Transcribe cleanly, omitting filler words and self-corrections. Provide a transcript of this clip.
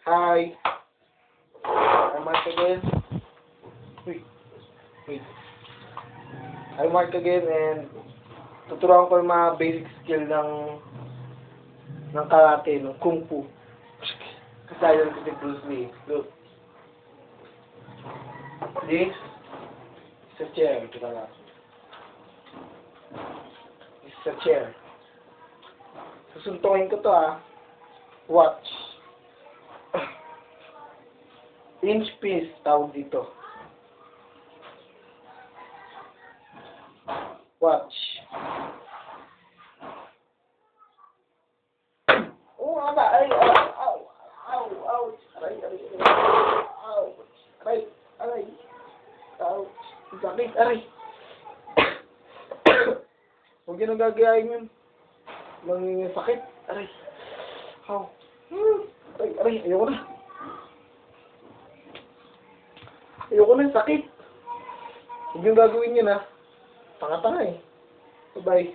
Hi. I'm Mark again. Wait. I'm Mark again and tuturuan ko yung mga basic skill ng karate, ng kung fu. Kasaya ko si Bruce Lee. Look. This is a chair. Ito na. This is a chair. Susuntukin ko to Watch. Inch piece tawag dito. Watch. Oh, aba, ay, ow, aray, ow, aray, sakit, aray. Huwag yun ang gagayain yun. Sakit, aray. Ow. Aray, ayoko na. Ayoko na, sakit. Huwag yung gagawin yun Tanga-tanga eh. Bye-bye.